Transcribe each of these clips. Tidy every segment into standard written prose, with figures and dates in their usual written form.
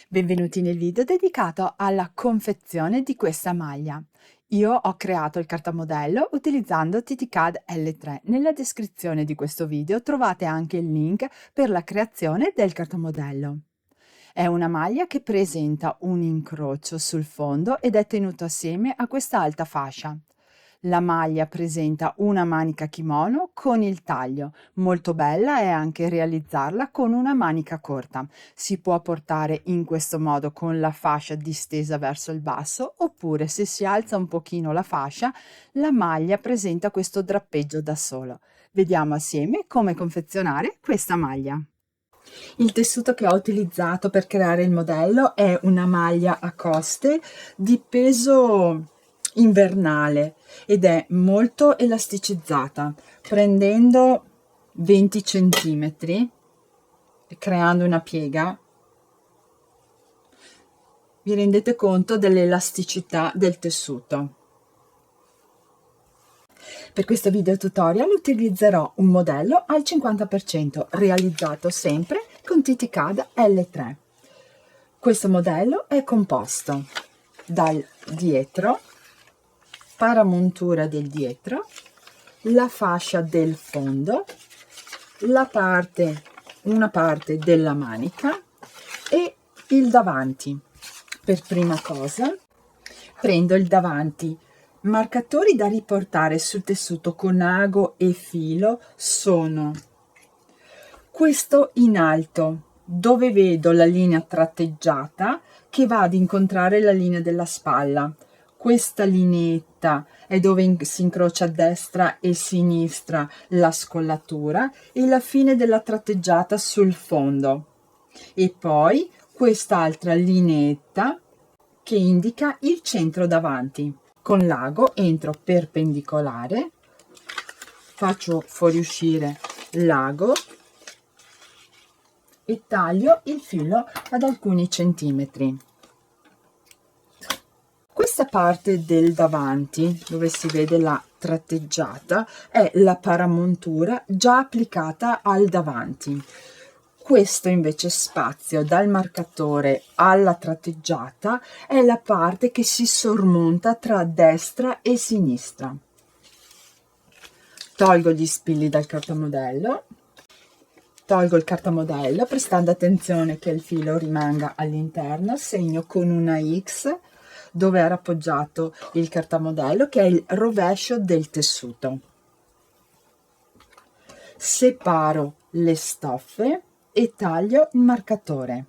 Benvenuti nel video dedicato alla confezione di questa maglia. Io ho creato il cartamodello utilizzando TTCAD L3. Nella descrizione di questo video trovate anche il link per la creazione del cartamodello. È una maglia che presenta un incrocio sul fondo ed è tenuto assieme a questa alta fascia. La maglia presenta una manica kimono con il taglio. Molto bella è anche realizzarla con una manica corta. Si può portare in questo modo con la fascia distesa verso il basso, oppure se si alza un pochino la fascia, la maglia presenta questo drappeggio da solo. Vediamo assieme come confezionare questa maglia. Il tessuto che ho utilizzato per creare il modello è una maglia a coste di peso invernale ed è molto elasticizzata, prendendo 20 centimetri e creando una piega vi rendete conto dell'elasticità del tessuto. Per questo video tutorial utilizzerò un modello al 50% realizzato sempre con TTCAD L3. Questo modello è composto dal dietro, paramontura del dietro, la fascia del fondo, una parte della manica e il davanti. Per prima cosa prendo il davanti. Marcatori da riportare sul tessuto con ago e filo sono questo in alto, dove vedo la linea tratteggiata che va ad incontrare la linea della spalla. Questa lineetta è dove si incrocia a destra e sinistra la scollatura e la fine della tratteggiata sul fondo. E poi quest'altra lineetta che indica il centro davanti. Con l'ago entro perpendicolare, faccio fuoriuscire l'ago e taglio il filo ad alcuni centimetri. Questa parte del davanti, dove si vede la tratteggiata, è la paramontura già applicata al davanti. Questo invece spazio dal marcatore alla tratteggiata è la parte che si sormonta tra destra e sinistra. Tolgo gli spilli dal cartamodello, tolgo il cartamodello prestando attenzione che il filo rimanga all'interno, segno con una X dove era appoggiato il cartamodello, che è il rovescio del tessuto. Separo le stoffe e taglio il marcatore.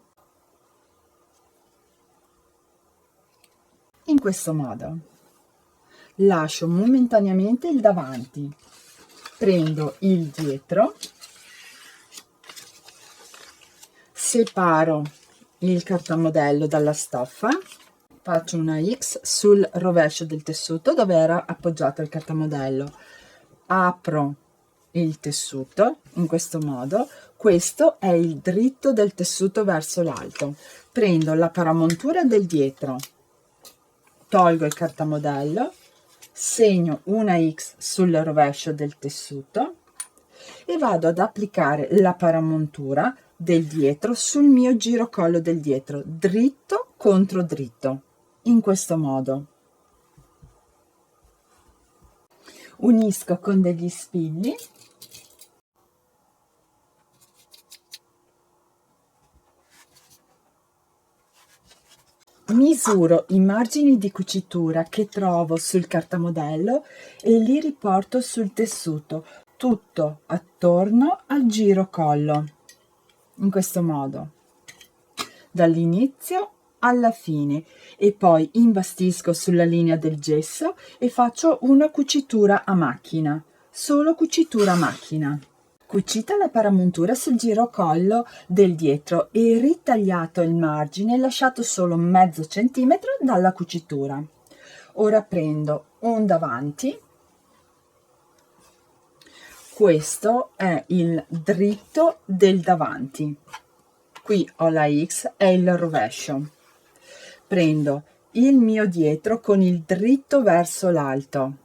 In questo modo lascio momentaneamente il davanti, prendo il dietro, separo il cartamodello dalla stoffa, faccio una X sul rovescio del tessuto dove era appoggiato il cartamodello, apro il tessuto in questo modo. Questo è il dritto del tessuto verso l'alto. Prendo la paramontura del dietro, tolgo il cartamodello, segno una X sul rovescio del tessuto e vado ad applicare la paramontura del dietro sul mio girocollo del dietro, dritto contro dritto, in questo modo. Unisco con degli spilli misuro i margini di cucitura che trovo sul cartamodello e li riporto sul tessuto, tutto attorno al girocollo, in questo modo, dall'inizio alla fine, e poi imbastisco sulla linea del gesso e faccio una cucitura a macchina, solo cucitura a macchina. Cucita la paramontura sul girocollo del dietro e ritagliato il margine lasciato solo mezzo centimetro dalla cucitura. Ora prendo un davanti, questo è il dritto del davanti, qui ho la X, è il rovescio. Prendo il mio dietro con il dritto verso l'alto,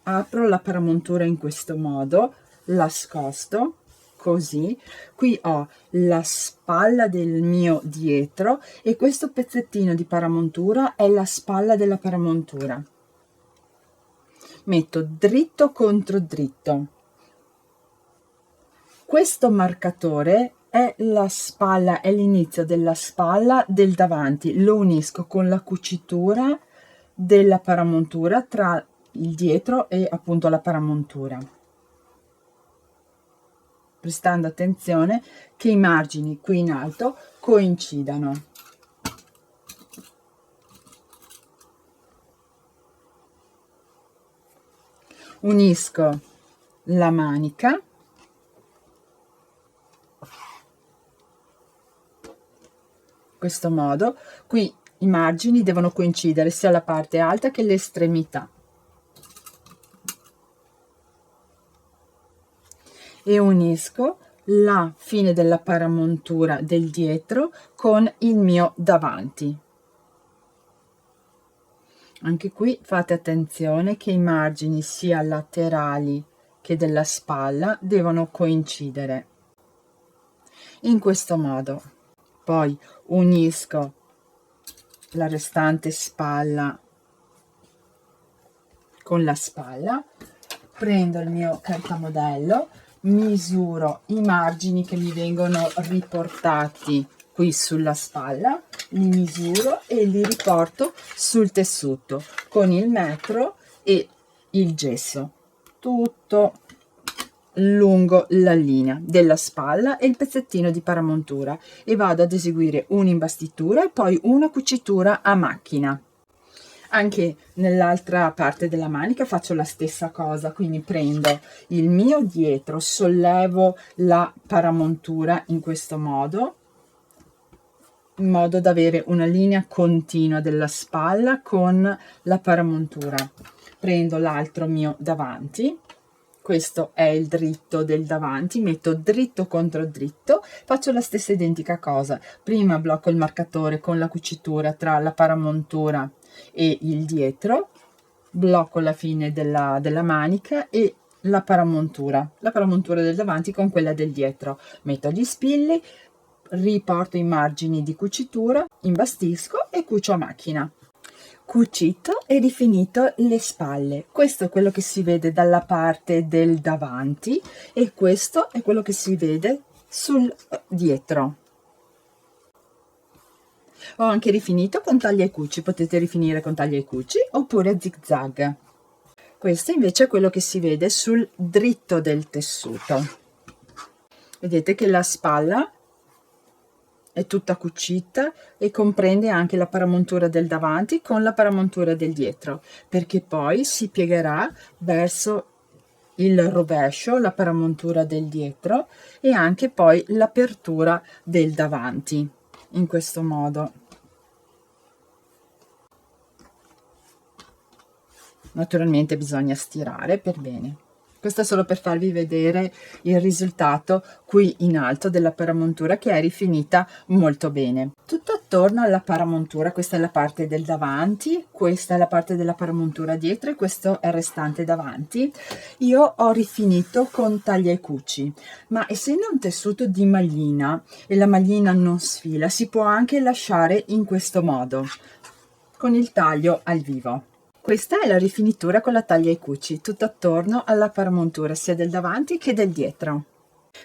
apro la paramontura in questo modo, la scosto così, qui ho la spalla del mio dietro e questo pezzettino di paramontura è la spalla della paramontura. Metto dritto contro dritto. Questo marcatore è la spalla, è l'inizio della spalla del davanti, lo unisco con la cucitura della paramontura tra il dietro e appunto la paramontura, prestando attenzione che i margini qui in alto coincidano. Unisco la manica in questo modo, qui i margini devono coincidere sia la parte alta che l'estremità, e unisco la fine della paramontura del dietro con il mio davanti. Anche qui fate attenzione che i margini sia laterali che della spalla devono coincidere in questo modo. Poi unisco la restante spalla con la spalla, prendo il mio cartamodello, misuro i margini che mi vengono riportati qui sulla spalla, li misuro e li riporto sul tessuto con il metro e il gesso, tutto lungo la linea della spalla e il pezzettino di paramontura, e vado ad eseguire un'imbastitura e poi una cucitura a macchina. Anche nell'altra parte della manica faccio la stessa cosa, quindi prendo il mio dietro, sollevo la paramontura in questo modo, in modo da avere una linea continua della spalla con la paramontura. Prendo l'altro mio davanti, questo è il dritto del davanti, metto dritto contro dritto, faccio la stessa identica cosa. Prima blocco il marcatore con la cucitura tra la paramontura e il dietro, blocco la fine della manica e la paramontura del davanti con quella del dietro, metto gli spilli, riporto i margini di cucitura, imbastisco e cucio a macchina. Cucito e rifinito le spalle. Questo è quello che si vede dalla parte del davanti e questo è quello che si vede sul dietro. Ho anche rifinito con taglia e cuci, potete rifinire con taglia e cuci oppure a zig zag. Questo invece è quello che si vede sul dritto del tessuto. Vedete che la spalla è tutta cucita e comprende anche la paramontura del davanti con la paramontura del dietro, perché poi si piegherà verso il rovescio la paramontura del dietro e anche poi l'apertura del davanti, in questo modo. Naturalmente bisogna stirare per bene. Questo è solo per farvi vedere il risultato qui in alto della paramontura, che è rifinita molto bene. Tutto attorno alla paramontura, questa è la parte del davanti, questa è la parte della paramontura dietro e questo è il restante davanti. Io ho rifinito con taglia e cuci, ma essendo un tessuto di maglina e la maglina non sfila, si può anche lasciare in questo modo, con il taglio al vivo. Questa è la rifinitura con la taglia e cuci, tutto attorno alla paramontura sia del davanti che del dietro.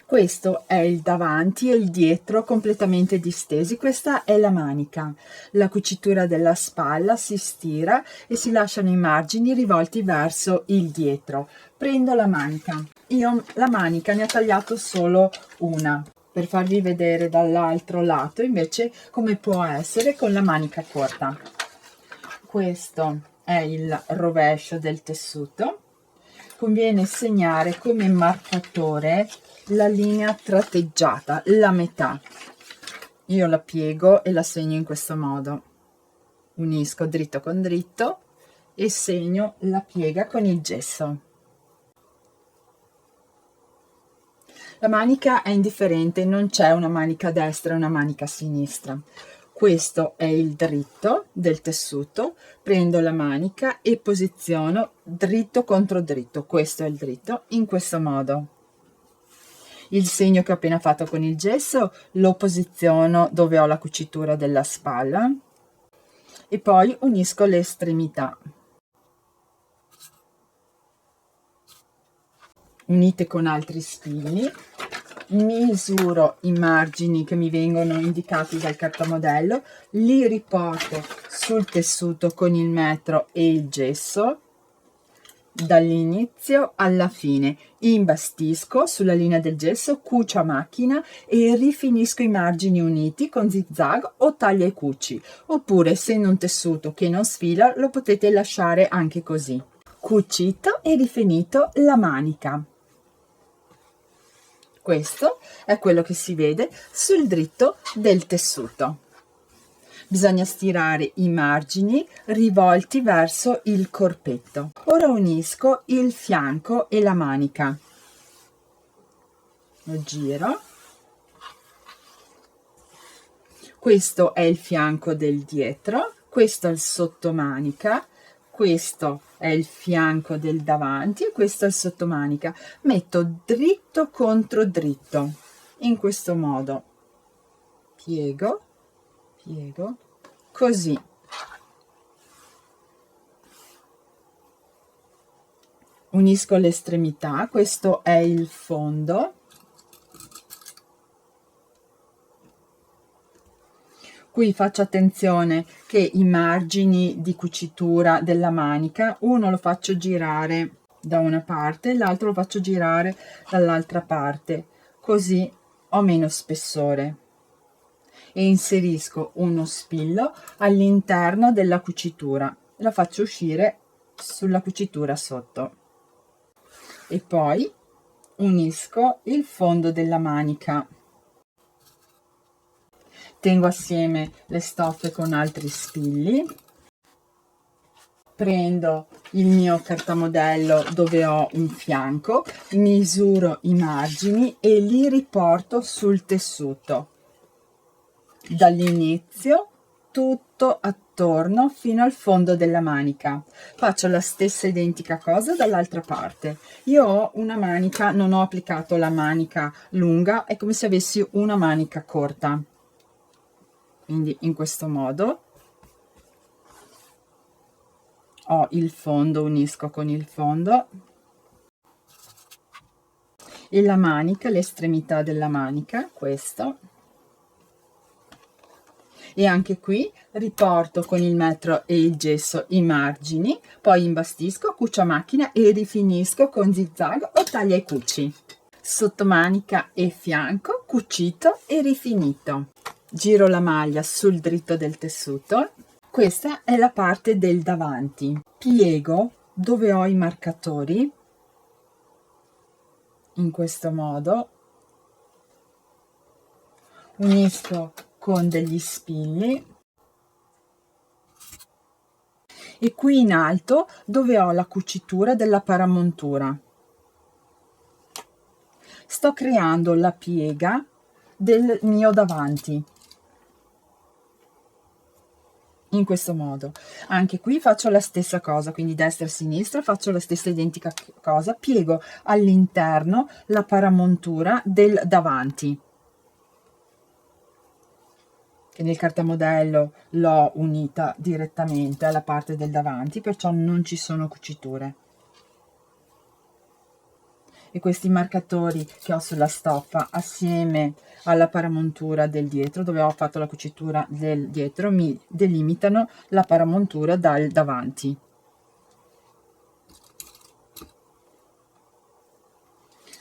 Questo è il davanti e il dietro completamente distesi, questa è la manica. La cucitura della spalla si stira e si lasciano i margini rivolti verso il dietro. Prendo la manica. Io la manica ne ho tagliato solo una, per farvi vedere dall'altro lato invece come può essere con la manica corta. Questo è il rovescio del tessuto. Conviene segnare come marcatore la linea tratteggiata, la metà. Io la piego e la segno in questo modo. Unisco dritto con dritto e segno la piega con il gesso. La manica è indifferente, non c'è una manica destra e una manica sinistra. Questo è il dritto del tessuto, prendo la manica e posiziono dritto contro dritto, questo è il dritto, in questo modo. Il segno che ho appena fatto con il gesso lo posiziono dove ho la cucitura della spalla e poi unisco le estremità. Unite con altri spilli, misuro i margini che mi vengono indicati dal cartamodello, li riporto sul tessuto con il metro e il gesso, dall'inizio alla fine, imbastisco sulla linea del gesso, cucio a macchina e rifinisco i margini uniti con zigzag o taglia e cuci, oppure essendo un tessuto che non sfila lo potete lasciare anche così. Cucito e rifinito la manica. Questo è quello che si vede sul dritto del tessuto. Bisogna stirare i margini rivolti verso il corpetto. Ora unisco il fianco e la manica. Lo giro. Questo è il fianco del dietro, questo è il sottomanica, questo è il fianco del davanti e questo è il sottomanica. Metto dritto contro dritto, in questo modo. Piego, piego, così. Unisco le estremità, questo è il fondo. Qui faccio attenzione che i margini di cucitura della manica, uno lo faccio girare da una parte, l'altro lo faccio girare dall'altra parte, così ho meno spessore. E inserisco uno spillo all'interno della cucitura, la faccio uscire sulla cucitura sotto. E poi unisco il fondo della manica. Tengo assieme le stoffe con altri spilli, prendo il mio cartamodello dove ho un fianco, misuro i margini e li riporto sul tessuto, dall'inizio tutto attorno fino al fondo della manica. Faccio la stessa identica cosa dall'altra parte. Io ho una manica, non ho applicato la manica lunga, è come se avessi una manica corta. Quindi in questo modo ho il fondo, unisco con il fondo e la manica, l'estremità della manica, questo, e anche qui riporto con il metro e il gesso i margini, poi imbastisco, cucio a macchina e rifinisco con zigzag o taglia e cuci. Sottomanica e fianco, cucito e rifinito. Giro la maglia sul dritto del tessuto. Questa è la parte del davanti. Piego dove ho i marcatori, in questo modo, unisco con degli spilli e qui in alto dove ho la cucitura della paramontura sto creando la piega del mio davanti. In questo modo anche qui faccio la stessa cosa, quindi destra e sinistra faccio la stessa identica cosa, piego all'interno la paramontura del davanti, che nel cartamodello l'ho unita direttamente alla parte del davanti, perciò non ci sono cuciture. E questi marcatori che ho sulla stoffa assieme alla paramontura del dietro, dove ho fatto la cucitura del dietro, mi delimitano la paramontura dal davanti.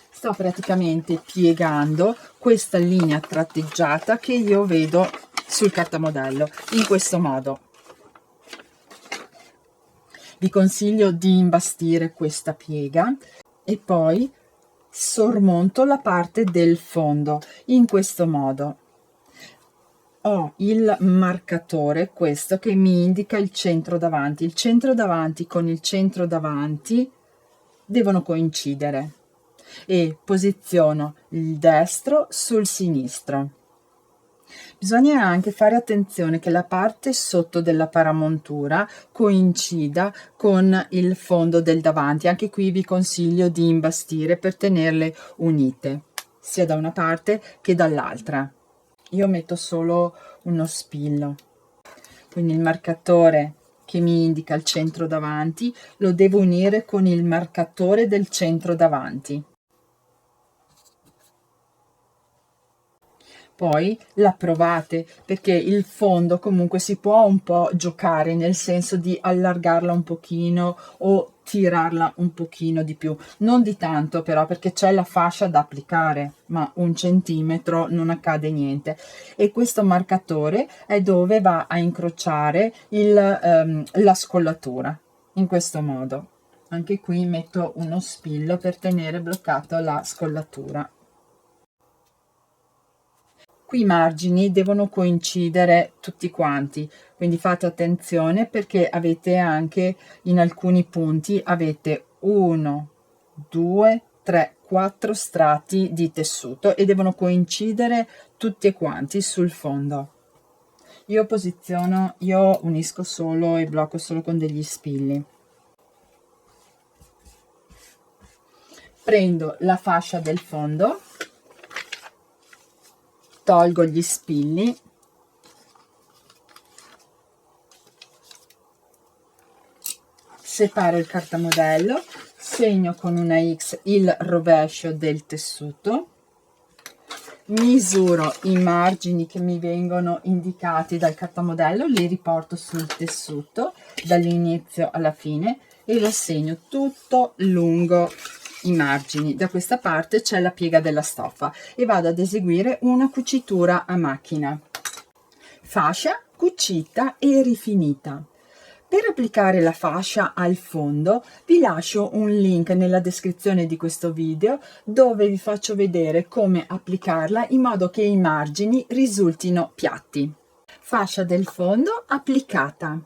Sto praticamente piegando questa linea tratteggiata che io vedo sul cartamodello in questo modo. Vi consiglio di imbastire questa piega e poi sormonto la parte del fondo in questo modo. Ho il marcatore, questo, che mi indica il centro davanti. Il centro davanti con il centro davanti devono coincidere e posiziono il destro sul sinistro. Bisogna anche fare attenzione che la parte sotto della paramontura coincida con il fondo del davanti. Anche qui vi consiglio di imbastire per tenerle unite. sia da una parte che dall'altra. Io metto solo uno spillo, quindi il marcatore che mi indica il centro davanti lo devo unire con il marcatore del centro davanti. Poi la provate, perché il fondo comunque si può un po' giocare, nel senso di allargarla un pochino o tirarla un pochino di più, non di tanto però, perché c'è la fascia da applicare, ma 1 centimetro non accade niente. E questo marcatore è dove va a incrociare la scollatura, in questo modo. Anche qui metto uno spillo per tenere bloccato la scollatura. Qui i margini devono coincidere tutti quanti, quindi fate attenzione perché avete anche in alcuni punti avete 1, 2, 3, 4 strati di tessuto e devono coincidere tutti quanti sul fondo. Io unisco solo e blocco solo con degli spilli. Prendo la fascia del fondo, tolgo gli spilli, separo il cartamodello, segno con una X il rovescio del tessuto, misuro i margini che mi vengono indicati dal cartamodello, li riporto sul tessuto dall'inizio alla fine e lo segno tutto lungo i margini. Da questa parte c'è la piega della stoffa e vado ad eseguire una cucitura a macchina. Fascia cucita e rifinita. Per applicare la fascia al fondo vi lascio un link nella descrizione di questo video dove vi faccio vedere come applicarla in modo che i margini risultino piatti. Fascia del fondo applicata.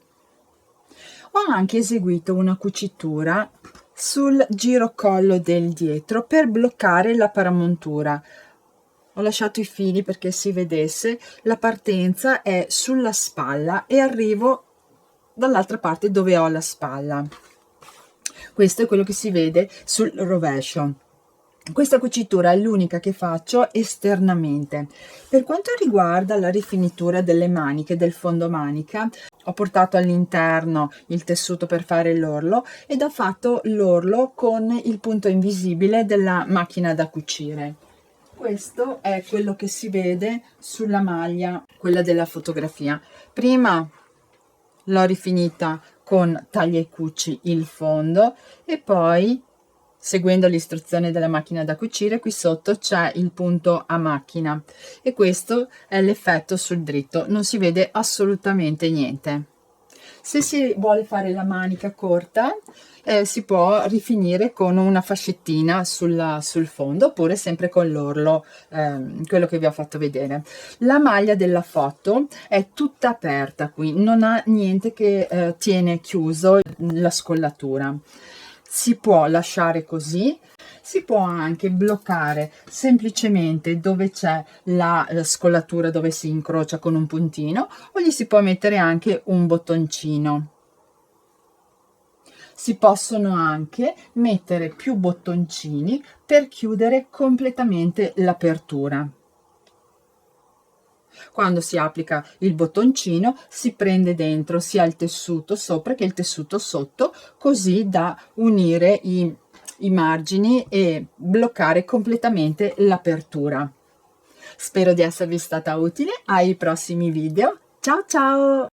Ho anche eseguito una cucitura sul girocollo del dietro per bloccare la paramontura. Ho lasciato i fili perché si vedesse, la partenza è sulla spalla e arrivo dall'altra parte dove ho la spalla. Questo è quello che si vede sul rovescio. Questa cucitura è l'unica che faccio esternamente. Per quanto riguarda la rifinitura delle maniche, del fondo manica, ho portato all'interno il tessuto per fare l'orlo ed ho fatto l'orlo con il punto invisibile della macchina da cucire. Questo è quello che si vede sulla maglia, quella della fotografia. Prima l'ho rifinita con taglia e cuci il fondo e poi, seguendo l'istruzione della macchina da cucire, qui sotto c'è il punto a macchina e questo è l'effetto sul dritto, non si vede assolutamente niente. Se si vuole fare la manica corta si può rifinire con una fascettina sul fondo oppure sempre con l'orlo, quello che vi ho fatto vedere. La maglia della foto è tutta aperta qui, non ha niente che tiene chiuso la scollatura. Si può lasciare così, si può anche bloccare semplicemente dove c'è la scollatura, dove si incrocia con un puntino, o gli si può mettere anche un bottoncino. Si possono anche mettere più bottoncini per chiudere completamente l'apertura. Quando si applica il bottoncino si prende dentro sia il tessuto sopra che il tessuto sotto, così da unire i margini e bloccare completamente l'apertura. Spero di esservi stata utile. Ai prossimi video. Ciao ciao!